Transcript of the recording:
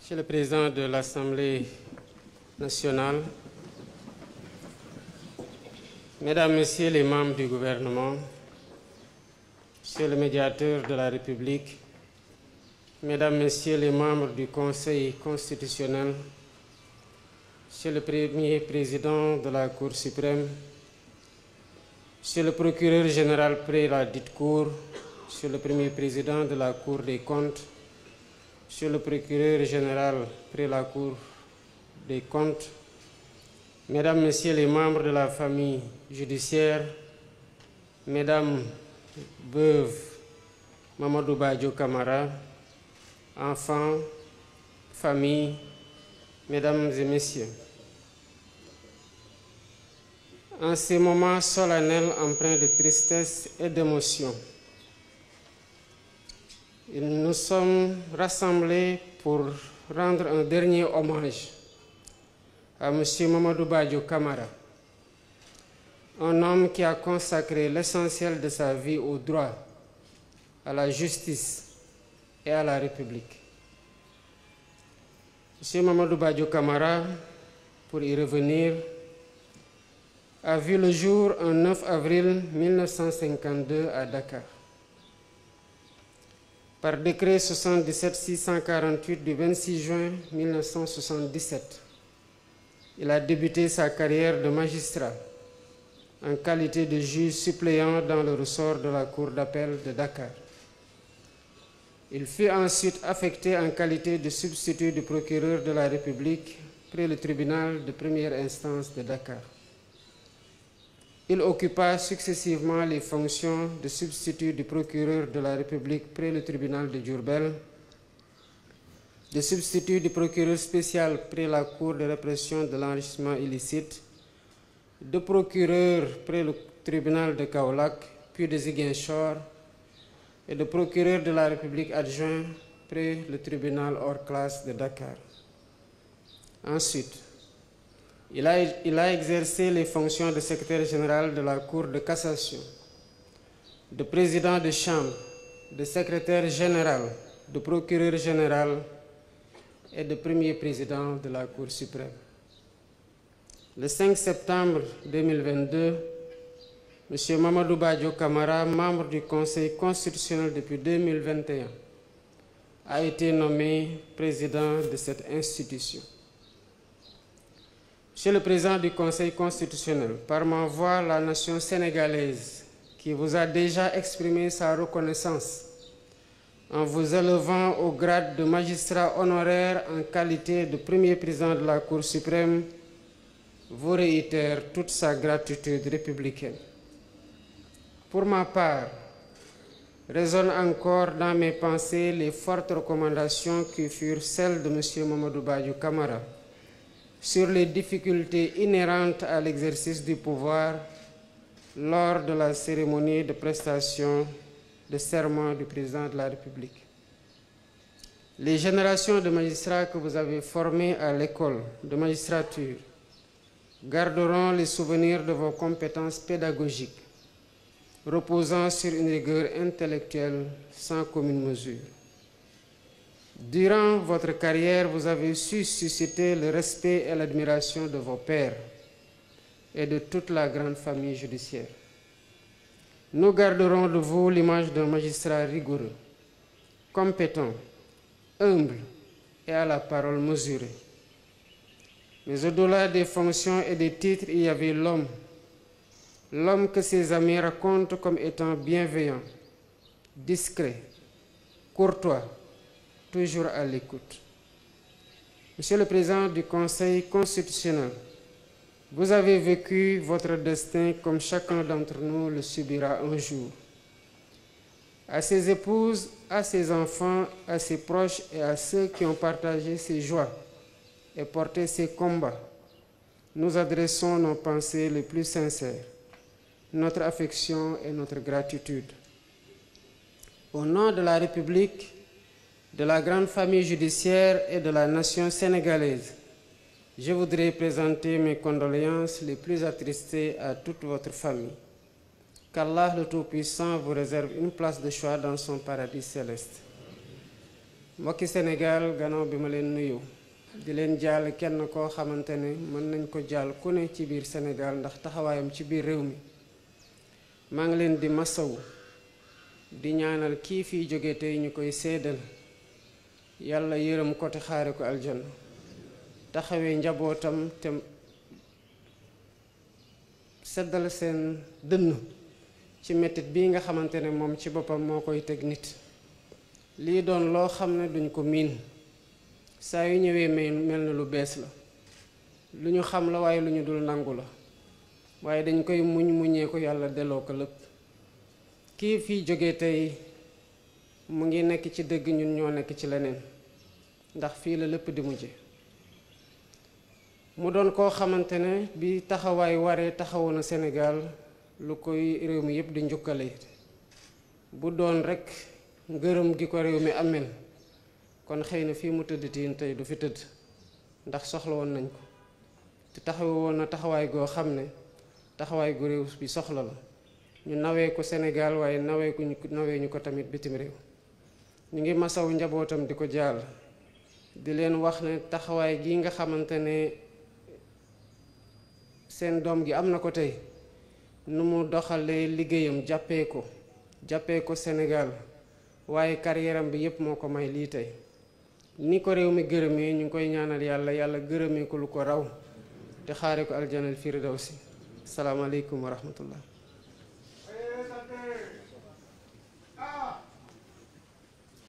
Monsieur le Président de l'Assemblée nationale, Mesdames, Messieurs les membres du gouvernement, Monsieur le médiateur de la République, Mesdames, Messieurs les membres du Conseil constitutionnel, Monsieur le Premier Président de la Cour suprême, Monsieur le Procureur général près la dite Cour, Monsieur le Premier Président de la Cour des comptes, Monsieur le Procureur général près la Cour des comptes, Mesdames, Messieurs les membres de la famille judiciaire, Mesdames veuves Mamadou Badio Camara, enfants, famille, Mesdames et Messieurs. En ces moments solennels empreints de tristesse et d'émotion, nous sommes rassemblés pour rendre un dernier hommage à M. Mamadou Badio Camara, un homme qui a consacré l'essentiel de sa vie au droit, à la justice et à la République. M. Mamadou Badio Camara, pour y revenir, a vu le jour un 9 avril 1952 à Dakar. Par décret 77-648 du 26 juin 1977, il a débuté sa carrière de magistrat en qualité de juge suppléant dans le ressort de la Cour d'appel de Dakar. Il fut ensuite affecté en qualité de substitut du procureur de la République près le tribunal de première instance de Dakar. Il occupa successivement les fonctions de substitut du procureur de la République près le tribunal de Diourbel, de substitut du procureur spécial près la Cour de répression de l'enrichissement illicite, de procureur près le tribunal de Kaolack, puis de Ziguinchor, et de procureur de la République adjoint près le tribunal hors classe de Dakar. Ensuite, il a exercé les fonctions de secrétaire général de la Cour de cassation, de président de chambre, de secrétaire général, de procureur général et de premier président de la Cour suprême. Le 5 septembre 2022, M. Mamadou Badio Camara, membre du Conseil constitutionnel depuis 2021, a été nommé président de cette institution. Monsieur le Président du Conseil constitutionnel, par ma voix, la nation sénégalaise, qui vous a déjà exprimé sa reconnaissance en vous élevant au grade de magistrat honoraire en qualité de premier président de la Cour suprême, vous réitère toute sa gratitude républicaine. Pour ma part, résonnent encore dans mes pensées les fortes recommandations qui furent celles de M. Mamadou Badio Camara sur les difficultés inhérentes à l'exercice du pouvoir lors de la cérémonie de prestation de serment du président de la République. Les générations de magistrats que vous avez formés à l'école de magistrature garderont les souvenirs de vos compétences pédagogiques, reposant sur une rigueur intellectuelle sans commune mesure. Durant votre carrière, vous avez su susciter le respect et l'admiration de vos pairs et de toute la grande famille judiciaire. Nous garderons de vous l'image d'un magistrat rigoureux, compétent, humble et à la parole mesurée. Mais au-delà des fonctions et des titres, il y avait l'homme, l'homme que ses amis racontent comme étant bienveillant, discret, courtois, toujours à l'écoute. Monsieur le Président du Conseil constitutionnel, vous avez vécu votre destin comme chacun d'entre nous le subira un jour. À ses épouses, à ses enfants, à ses proches et à ceux qui ont partagé ses joies et porté ses combats, nous adressons nos pensées les plus sincères, notre affection et notre gratitude. Au nom de la République, de la grande famille judiciaire et de la nation sénégalaise, je voudrais présenter mes condoléances les plus attristées à toute votre famille. Qu'Allah le Tout-Puissant vous réserve une place de choix dans son paradis céleste. mbokki Sénégal gannaaw bi ma leen nuyu di leen jaal kenn koo xamante ne mën nañ ko jaal ku ne ci biir Sénégal ndax taxawaayam ci biir réew mi maa ngi leen di masawu di ñaanal kii fiy jóge tey ñu koy séedal yàlla yërëm ko te xaare ko aljanna taxawee njabootam te seddal seen dënn ci mettit bii nga xamante ne moom ci boppam moo koy teg nit lii doon loo xam ne duñ ko miin saa yu ñëwee mel na lu bees la lu ñu xam la waaye lu ñu dul nangu la waaye dañ koy muñee ko yàlla delloo ko lépp kii fii jóge tey mu ngi nekk ci dëgg ñun ñoo nekk ci leneen ndax fii la lépp di mujje mu doon koo xamante ne bi taxawaay waree taxawu na Sénégal lu koy réew mi yépp di njukkale bu doon rekk ngërëm gi ko réew mi amel kon xëy na fii mu tëdd tiin tey du fi tëdd ndax soxla woon nañ ko te taxawu woon na taxawaay goo xam ne taxawaay gu réew bi soxla la ñu nawee ko Sénégal waaye nawee ñu ko tamit bitim réew ñu ngi masaw njabootam di ko jaal di leen wax ne taxawaay gi nga xamante ne seen doom gi am na ko tey nu mu doxalee liggéeyam jàppee ko Sénégal waaye carrière am bi yépp moo ko may lii tey ni ko réew mi gërëmee ñu ngi koy ñaanal yàlla gërëmee ko lu ko raw te xaare ko aljanal firdawsi salaamaaleykum wa rahmatullah